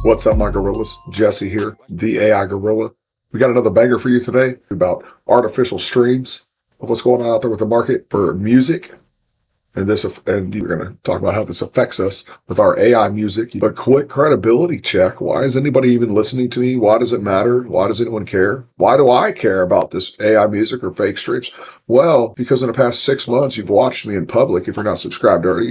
What's up, my gorillas? Jesse here, the AI Gorilla. We got another banger for you today about artificial streams of what's going on out there with the market for music. And you're going to talk about how this affects us with our AI music. But quick credibility check. Why is anybody even listening to me? Why does it matter? Why does anyone care? Why do I care about this AI music or fake streams? Well, because in the past 6 months, you've watched me in public. If you're not subscribed already,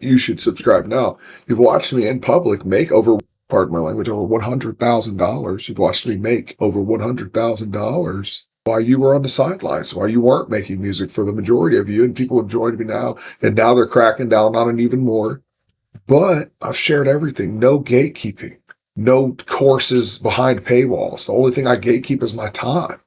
you should subscribe now. You've watched me in public make over, pardon my language, over $100,000. You've watched me make over $100,000 while you were on the sidelines, while you weren't making music for the majority of you, and people have joined me now, and now they're cracking down on it even more. But I've shared everything. No gatekeeping. No courses behind paywalls. The only thing I gatekeep is my time.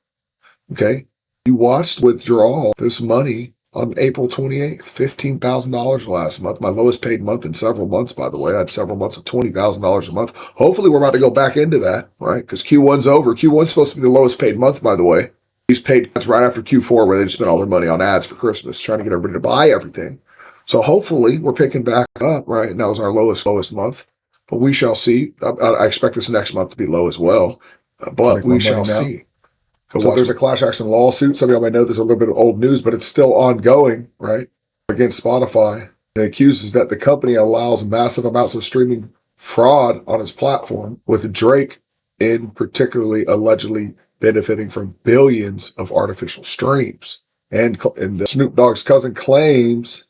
Okay? You watched withdraw this money on April 28th, $15,000 last month. My lowest paid month in several months, by the way. I had several months of $20,000 a month. Hopefully we're about to go back into that, right? Because Q1's over. Q1's supposed to be the lowest paid month, by the way. These paid ads right after Q4 where they just spent all their money on ads for Christmas, trying to get everybody to buy everything. So hopefully we're picking back up, right? And that was our lowest month. But we shall see. I expect this next month to be low as well. But we shall see. So there's a class action lawsuit. Some of y'all may know this is a little bit of old news, but it's still ongoing, right? Against Spotify. It accuses that the company allows massive amounts of streaming fraud on its platform, with Drake in particularly allegedly benefiting from billions of artificial streams. And Snoop Dogg's cousin claims,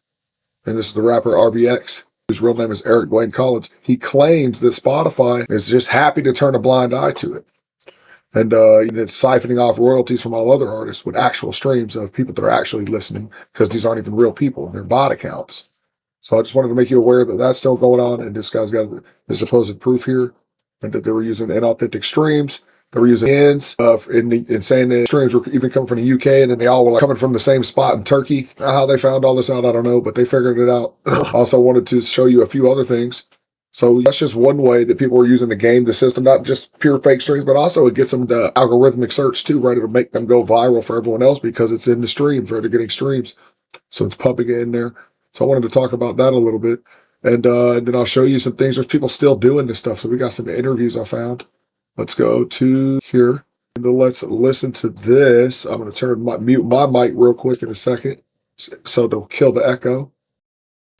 and this is the rapper RBX, whose real name is Eric Dwayne Collins, he claims that Spotify is just happy to turn a blind eye to it. And it's siphoning off royalties from all other artists with actual streams of people that are actually listening, because these aren't even real people. They're bot accounts. So I just wanted to make you aware that that's still going on, and this guy's got the supposed proof here, and that they were using inauthentic streams. They were using ends in saying that streams were even coming from the UK, and then they all were like coming from the same spot in Turkey. How they found all this out, I don't know, but they figured it out. Also wanted to show you a few other things. So that's just one way that people are using to game the system, not just pure fake streams, but also it gets them to algorithmic search too, right? It'll make them go viral for everyone else because it's in the streams, right? They're getting streams. So it's pumping it in there. So I wanted to talk about that a little bit. And then I'll show you some things. There's people still doing this stuff. So we got some interviews I found. Let's go to here. And let's listen to this. I'm going to mute my mic real quick in a second, so to kill the echo.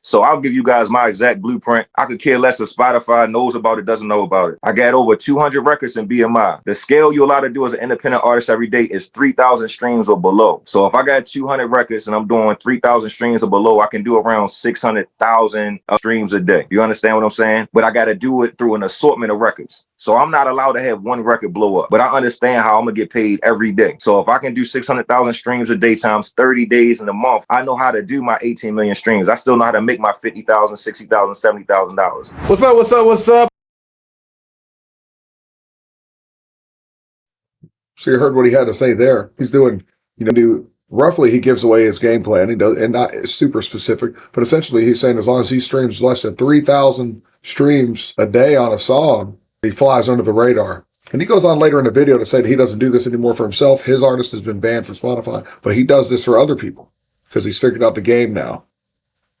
So I'll give you guys my exact blueprint. I could care less if Spotify knows about it, doesn't know about it. I got over 200 records in BMI. The scale you're allowed to do as an independent artist every day is 3,000 streams or below. So if I got 200 records and I'm doing 3,000 streams or below, I can do around 600,000 streams a day. You understand what I'm saying? But I got to do it through an assortment of records. So I'm not allowed to have one record blow up, but I understand how I'm going to get paid every day. So if I can do 600,000 streams a day times 30 days in a month, I know how to do my 18 million streams. I still know how to make my $50,000, $60,000, $70,000. What's up? So you heard what he had to say there. He's doing, roughly he gives away his game plan. He does, and not super specific, but essentially he's saying as long as he streams less than 3,000 streams a day on a song, he flies under the radar. And he goes on later in the video to say that he doesn't do this anymore for himself. His artist has been banned from Spotify, but he does this for other people because he's figured out the game now.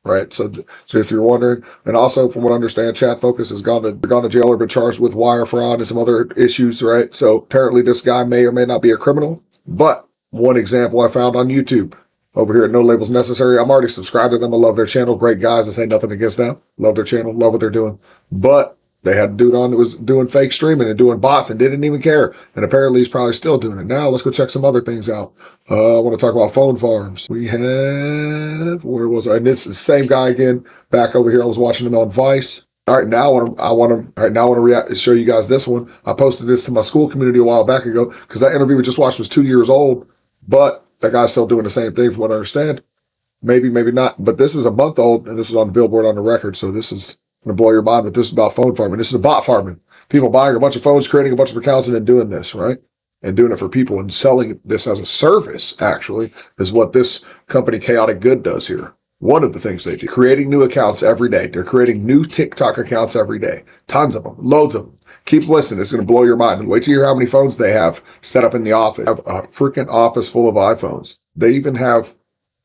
Right. So if you're wondering, and also from what I understand, Chat Focus has gone to jail or been charged with wire fraud and some other issues. Right. So apparently this guy may or may not be a criminal. But one example I found on YouTube over here at No Labels Necessary. I'm already subscribed to them. I love their channel. Great guys. I say nothing against them. Love their channel. Love what they're doing. But they had a dude on that was doing fake streaming and doing bots and didn't even care. And apparently he's probably still doing it. Now let's go check some other things out. I want to talk about phone farms. We have, where was I? And it's the same guy again back over here. I was watching him on Vice. All right, now I want to show you guys this one. I posted this to my school community a while back ago because that interview we just watched was 2 years old, but that guy's still doing the same thing from what I understand. Maybe not, but this is a month old and this is on Billboard on the record. So this is going to blow your mind, but this is about phone farming. This is bot farming. People buying a bunch of phones, creating a bunch of accounts, and then doing this, right? And doing it for people and selling this as a service, actually, is what this company Chaotic Good does here. One of the things they do, creating new accounts every day. They're creating new TikTok accounts every day. Tons of them, loads of them. Keep listening. It's going to blow your mind. And wait till you hear how many phones they have set up in the office. They have a freaking office full of iPhones. They even have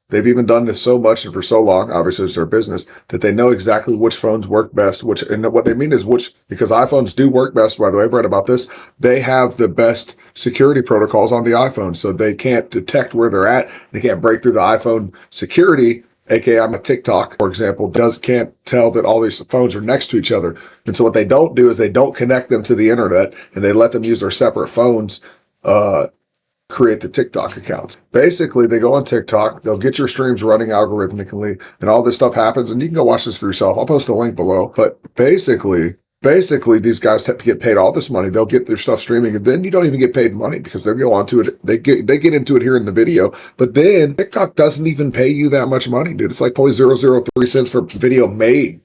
They've even done this so much and for so long, obviously it's their business, that they know exactly which phones work best, and what they mean is because iPhones do work best, by the way, I've read about this, they have the best security protocols on the iPhone, so they can't detect where they're at. They can't break through the iPhone security, aka I'm a TikTok, for example, can't tell that all these phones are next to each other. And so what they don't do is they don't connect them to the internet, and they let them use their separate phones, create the TikTok accounts. Basically, they go on TikTok, they'll get your streams running algorithmically, and all this stuff happens, and you can go watch this for yourself. I'll post a link below. But basically, these guys get paid all this money. They'll get their stuff streaming, and then you don't even get paid money because they go onto it. They get into it here in the video, but then TikTok doesn't even pay you that much money, dude. It's like 0.003 cents for video made,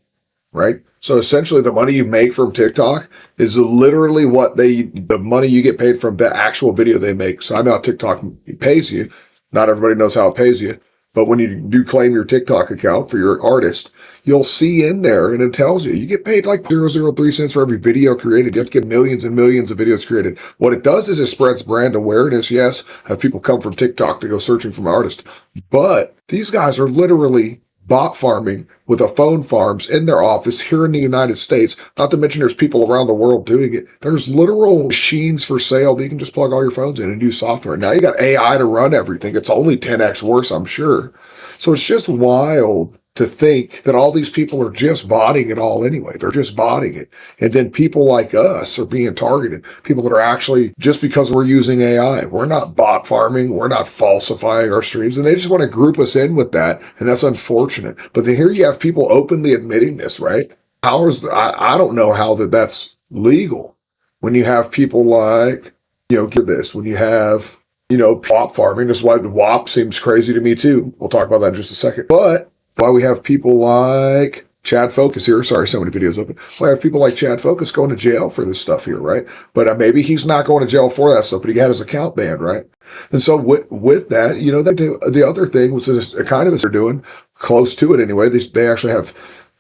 right? So essentially the money you make from TikTok is literally the money you get paid from the actual video they make. So I know how TikTok pays you. Not everybody knows how it pays you, but when you do claim your TikTok account for your artist, you'll see in there and it tells you get paid like 0.003 cents for every video created. You have to get millions and millions of videos created. What it does is it spreads brand awareness. Yes, have people come from TikTok to go searching for my artist, but these guys are literally bot farming with a phone farms in their office here in the United States. Not to mention there's people around the world doing it. There's literal machines for sale that you can just plug all your phones in and use software. Now you got AI to run everything. It's only 10x worse, I'm sure. So it's just wild to think that all these people are just botting it all anyway. They're just botting it. And then people like us are being targeted. People that are actually, just because we're using AI, we're not bot farming. We're not falsifying our streams. And they just want to group us in with that. And that's unfortunate. But then here you have people openly admitting this, right? I don't know how that's legal when you have people like, get this, when you have, bot farming. This is why WAP seems crazy to me too. We'll talk about that in just a second. But why we have people like Chad Focus here. Sorry, so many videos open. Why have people like Chad Focus going to jail for this stuff here, right? But maybe he's not going to jail for that stuff, but he had his account banned, right? And so with that, they do the other thing, which is kind of as they're doing, close to it anyway. They actually have,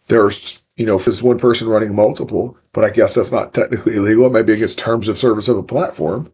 there's, if there's one person running multiple, but I guess that's not technically illegal. Maybe against terms of service of a platform.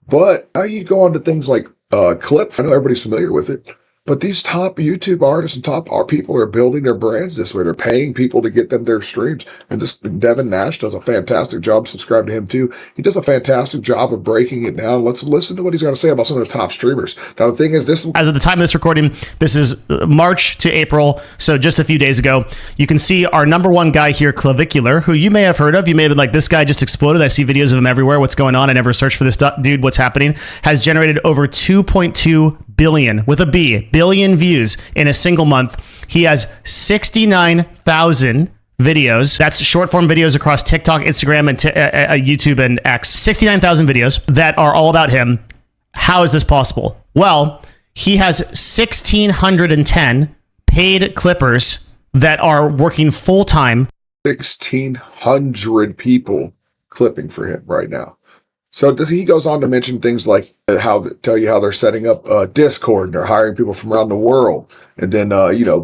But now you go on to things like Clip. I know everybody's familiar with it. But these top YouTube artists and top art people are building their brands this way. They're paying people to get them their streams. And this Devin Nash does a fantastic job. Subscribe to him too. He does a fantastic job of breaking it down. Let's listen to what he's got to say about some of the top streamers. Now, the thing is, as of the time of this recording, this is March to April. So just a few days ago, you can see our number one guy here, Clavicular, who you may have heard of. You may have been like, this guy just exploded. I see videos of him everywhere. What's going on? I never searched for this dude. What's happening? Has generated over 2.2 billion with a billion views in a single month. He has 69,000 videos. That's short form videos across TikTok, Instagram, and YouTube and X. 69,000 videos that are all about him. How is this possible? Well, he has 1,610 paid clippers that are working full time. 1,600 people clipping for him right now. So he goes on to mention things like tell you how they're setting up Discord and they're hiring people from around the world. And then,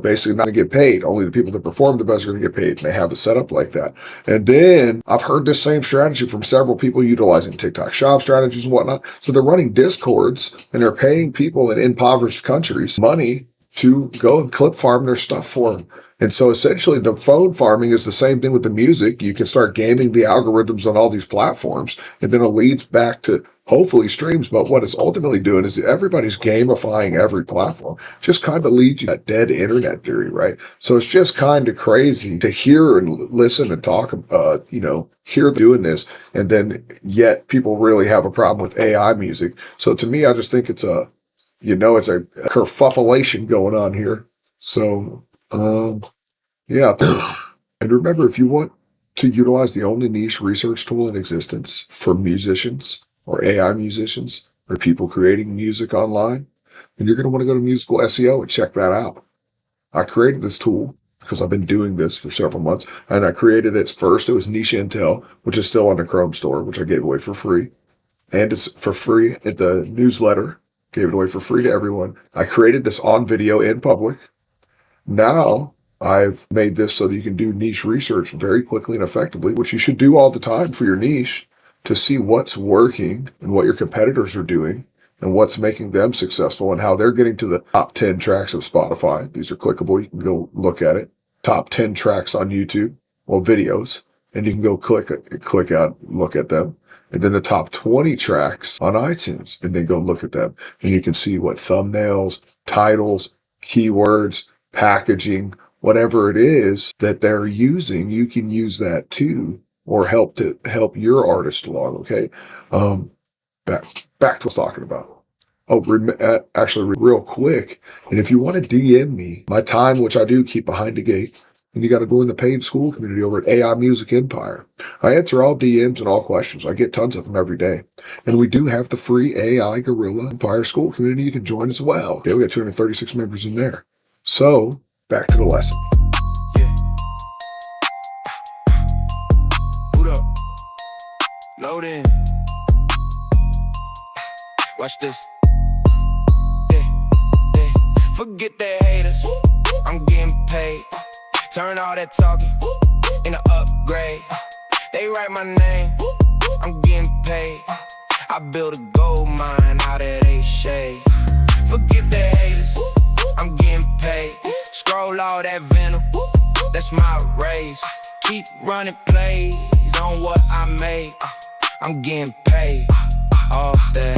basically not to get paid. Only the people that perform the best are going to get paid. And they have it set up like that. And then I've heard this same strategy from several people utilizing TikTok shop strategies and whatnot. So they're running Discords and they're paying people in impoverished countries money to go and clip farm their stuff for them. And so essentially the phone farming is the same thing with the music. You can start gaming the algorithms on all these platforms, and then it leads back to hopefully streams. But what it's ultimately doing is everybody's gamifying every platform. Just kind of leads you to that dead internet theory, right? So it's just kind of crazy to hear and listen and talk, hear doing this. And then yet people really have a problem with AI music. So to me, I just think it's a kerfuffleation going on here. So, yeah. And remember, if you want to utilize the only niche research tool in existence for musicians or AI musicians or people creating music online, then you're going to want to go to Musical SEO and check that out. I created this tool because I've been doing this for several months, and I created it first. It was Niche Intel, which is still on the Chrome store, which I gave away for free. And it's for free at the newsletter. Gave it away for free to everyone. I created this on video in public. Now I've made this so that you can do niche research very quickly and effectively, which you should do all the time for your niche to see what's working and what your competitors are doing and what's making them successful and how they're getting to the top 10 tracks of Spotify. These are clickable. You can go look at it. Top 10 tracks on YouTube, well, videos, and you can go click out, look at them. And then the top 20 tracks on iTunes, and then go look at them. And you can see what thumbnails, titles, keywords, packaging, whatever it is that they're using, you can use that too, or help your artist along. Okay. Back to what I was talking about. Actually, real quick. And if you want to DM me, my time, which I do keep behind the gate, and you got to go in the paid school community over at AI Music Empire. I answer all DMs and all questions. I get tons of them every day. And we do have the free AI Gorilla Empire school community you can join as well. Okay, we got 236 members in there. So, back to the lesson. Yeah. Boot up. Load in. Watch this. Yeah. Forget the haters. I'm getting paid. Turn all that talking into upgrade. They write my name. I'm getting paid. I build a gold mine out of they shade. Forget the haters. I'm getting paid. Scroll all that venom. That's my race. Keep running plays on what I made. I'm getting paid. Off the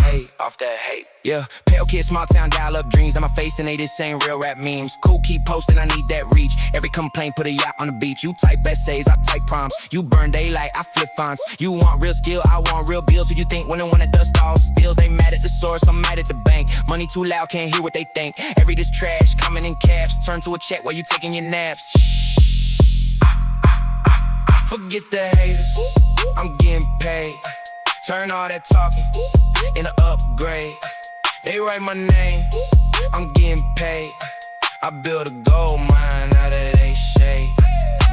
hate, yeah. Pale kid, small town, dial up dreams. Now my face and they just ain't real rap memes. Cool, keep posting, I need that reach. Every complaint, put a yacht on the beach. You type essays, I type prompts. You burn daylight, I flip fonts. You want real skill, I want real bills. Who you think when the dust all steals? They mad at the source, I'm mad at the bank. Money too loud, can't hear what they think. Every this trash, coming in caps. Turn to a check while you taking your naps. Forget the haters, I'm getting paid. Turn all that talking into upgrade. They write my name, I'm getting paid. I build a gold mine out of they shade.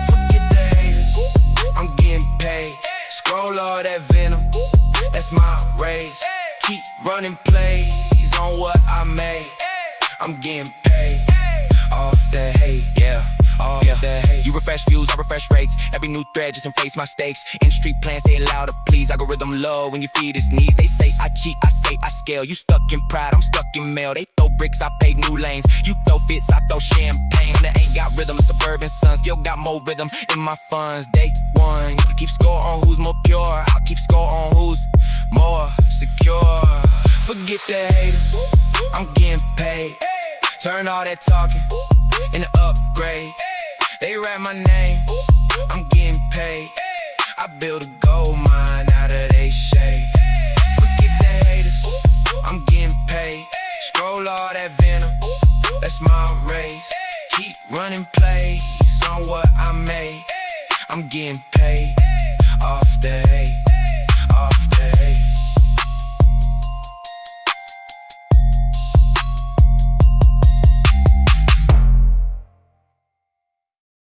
Forget the haters, I'm getting paid. Scroll all that venom, that's my race. Keep running plays on what I made. I'm getting paid. Off the hate, yeah. Off the hate. You refresh views, I refresh rates. Every new thread just face my stakes. In street plans, say it louder, please. Algorithm low when you feed his needs. They say I cheat, I say I scale. You stuck in pride, I'm stuck in mail. They throw bricks, I pave new lanes. You throw fits, I throw champagne. That ain't got rhythm, a suburban son. Still got more rhythm in my funds. Day one, you keep score on who's more pure. I'll keep score on who's more secure. Forget the haters, I'm getting paid. Turn all that talking into upgrade. They write my name, I'm getting paid. I build a gold mine out of they shade. Forget the haters, I'm getting paid. Scroll all that venom, that's my race. Keep running plays on what I made. I'm getting paid off the